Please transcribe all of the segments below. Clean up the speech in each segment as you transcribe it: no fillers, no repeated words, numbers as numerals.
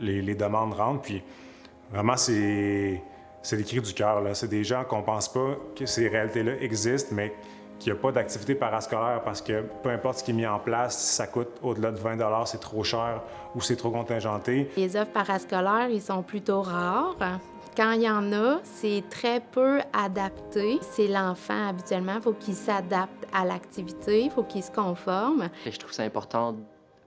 les demandes rentrent. Puis vraiment, c'est des cris du cœur, là. C'est des gens qu'on pense pas que ces réalités-là existent, mais qu'il n'y a pas d'activité parascolaire parce que peu importe ce qui est mis en place, si ça coûte au-delà de 20 $, c'est trop cher ou c'est trop contingenté. Les offres parascolaires, ils sont plutôt rares. Quand il y en a, c'est très peu adapté. C'est l'enfant, habituellement, il faut qu'il s'adapte à l'activité, il faut qu'il se conforme. Et je trouve ça important,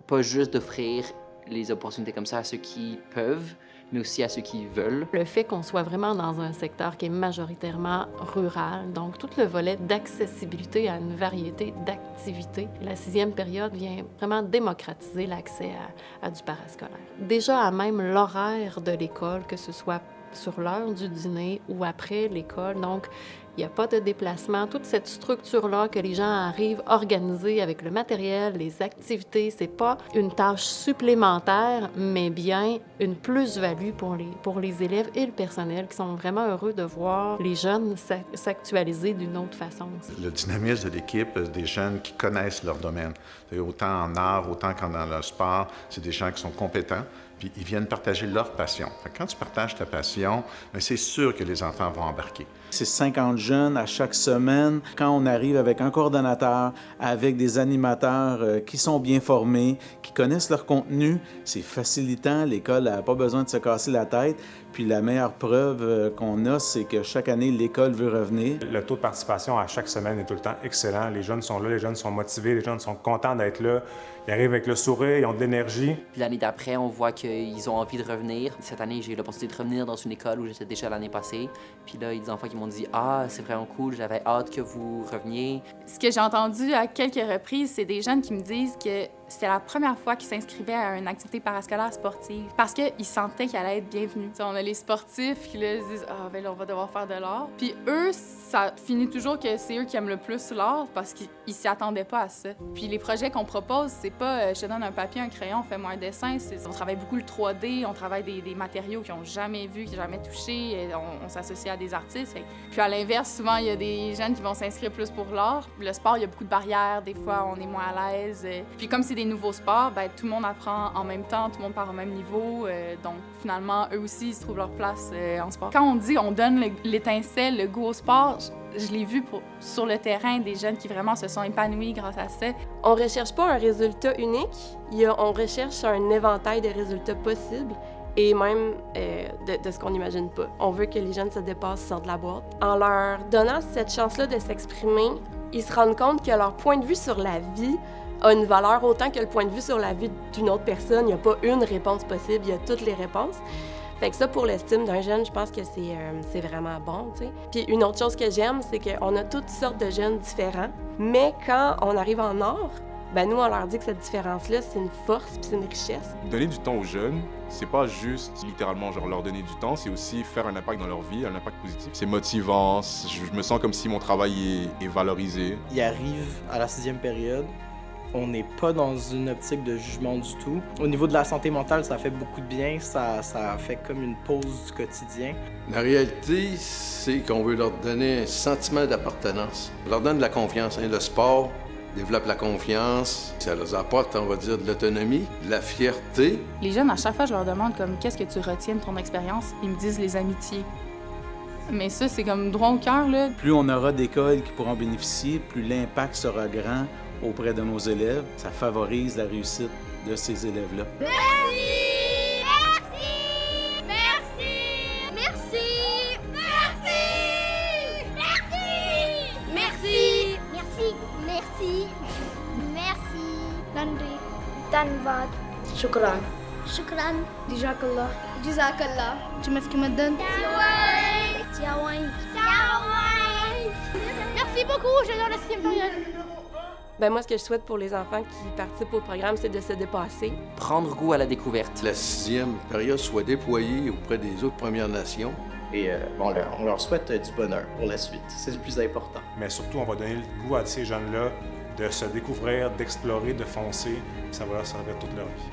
pas juste d'offrir les opportunités comme ça à ceux qui peuvent, mais aussi à ceux qui veulent. Le fait qu'on soit vraiment dans un secteur qui est majoritairement rural, donc tout le volet d'accessibilité à une variété d'activités. La 6e période vient vraiment démocratiser l'accès à du parascolaire. Déjà à même l'horaire de l'école, que ce soit sur l'heure du dîner ou après l'école. Donc, il n'y a pas de déplacement. Toute cette structure-là que les gens arrivent organisée avec le matériel, les activités, c'est pas une tâche supplémentaire, mais bien une plus-value pour les élèves et le personnel qui sont vraiment heureux de voir les jeunes s'actualiser d'une autre façon. Le dynamisme de l'équipe, des jeunes qui connaissent leur domaine. Autant en art, autant qu'en dans le sport, c'est des gens qui sont compétents. Puis ils viennent partager leur passion. Quand tu partages ta passion, c'est sûr que les enfants vont embarquer. C'est 50 jeunes à chaque semaine. Quand on arrive avec un coordonnateur, avec des animateurs qui sont bien formés, qui connaissent leur contenu, c'est facilitant. L'école n'a pas besoin de se casser la tête. Puis la meilleure preuve qu'on a, c'est que chaque année, l'école veut revenir. Le taux de participation à chaque semaine est tout le temps excellent. Les jeunes sont là, les jeunes sont motivés, les jeunes sont contents d'être là. Ils arrivent avec le sourire, ils ont de l'énergie. Puis l'année d'après, on voit qu'ils ont envie de revenir. Cette année, j'ai eu l'opportunité de revenir dans une école où j'étais déjà l'année passée. Puis là, il y a des enfants qui m'ont dit « Ah, c'est vraiment cool, j'avais hâte que vous reveniez. » Ce que j'ai entendu à quelques reprises, c'est des jeunes qui me disent que c'était la première fois qu'ils s'inscrivaient à une activité parascolaire sportive parce qu'ils sentaient qu'ils allaient être bienvenus. T'sais, on a les sportifs qui là, se disent « Ah, ben là, on va devoir faire de l'art. » Puis eux, ça finit toujours que c'est eux qui aiment le plus l'art parce qu'ils s'y attendaient pas à ça. Puis les projets qu'on propose, c'est pas je te donne un papier, un crayon, fais-moi un dessin. On travaille beaucoup le 3D, on travaille des matériaux qu'ils n'ont jamais vus, qu'ils n'ont jamais touchés. On s'associe à des artistes. Puis à l'inverse, souvent, il y a des jeunes qui vont s'inscrire plus pour l'art. Le sport, il y a beaucoup de barrières. Des fois, on est moins à l'aise. Puis comme c'est des nouveaux sports, ben, tout le monde apprend en même temps, tout le monde part au même niveau. Donc finalement, eux aussi, ils se trouvent leur place en sport. Quand on dit on donne l'étincelle, le goût au sport, je l'ai vu sur le terrain, des jeunes qui vraiment se sont épanouis grâce à ça. On recherche pas un résultat unique, on recherche un éventail de résultats possibles et même de ce qu'on n'imagine pas. On veut que les jeunes se dépassent, sortent de la boîte. En leur donnant cette chance-là de s'exprimer, ils se rendent compte que leur point de vue sur la vie a une valeur autant que le point de vue sur la vie d'une autre personne. Il n'y a pas une réponse possible, il y a toutes les réponses. Fait que ça, pour l'estime d'un jeune, je pense que c'est vraiment bon, tu sais. Puis une autre chose que j'aime, c'est qu'on a toutes sortes de jeunes différents, mais quand on arrive en art, ben nous, on leur dit que cette différence-là, c'est une force puis c'est une richesse. Donner du temps aux jeunes, c'est pas juste littéralement genre leur donner du temps, c'est aussi faire un impact dans leur vie, un impact positif. C'est motivant, je me sens comme si mon travail est valorisé. Ils arrivent à la 6e période. On n'est pas dans une optique de jugement du tout. Au niveau de la santé mentale, ça fait beaucoup de bien. Ça fait comme une pause du quotidien. La réalité, c'est qu'on veut leur donner un sentiment d'appartenance. On leur donne de la confiance. Le sport développe la confiance. Ça leur apporte, on va dire, de l'autonomie, de la fierté. Les jeunes, à chaque fois, je leur demande comme qu'est-ce que tu retiens de ton expérience. Ils me disent les amitiés. Mais ça, c'est comme droit au cœur, là. Plus on aura d'écoles qui pourront bénéficier, plus l'impact sera grand auprès de nos élèves. Ça favorise la réussite de ces élèves-là. Merci! Merci! Merci! Merci! Merci! Merci! Merci! Merci! Merci! Nandri. Tanvad. شكرا. شكرا. جزاك الله. جزاك الله. جمسك مدن. Tiawai. Tiawai. Tiawai. Merci beaucoup, je donne la 6e période. Ben moi, ce que je souhaite pour les enfants qui participent au programme, c'est de se dépasser. Prendre goût à la découverte. La 6e période soit déployée auprès des autres Premières Nations. Et on leur souhaite du bonheur pour la suite. C'est le plus important. Mais surtout, on va donner le goût à ces jeunes-là de se découvrir, d'explorer, de foncer. Ça va leur servir toute leur vie.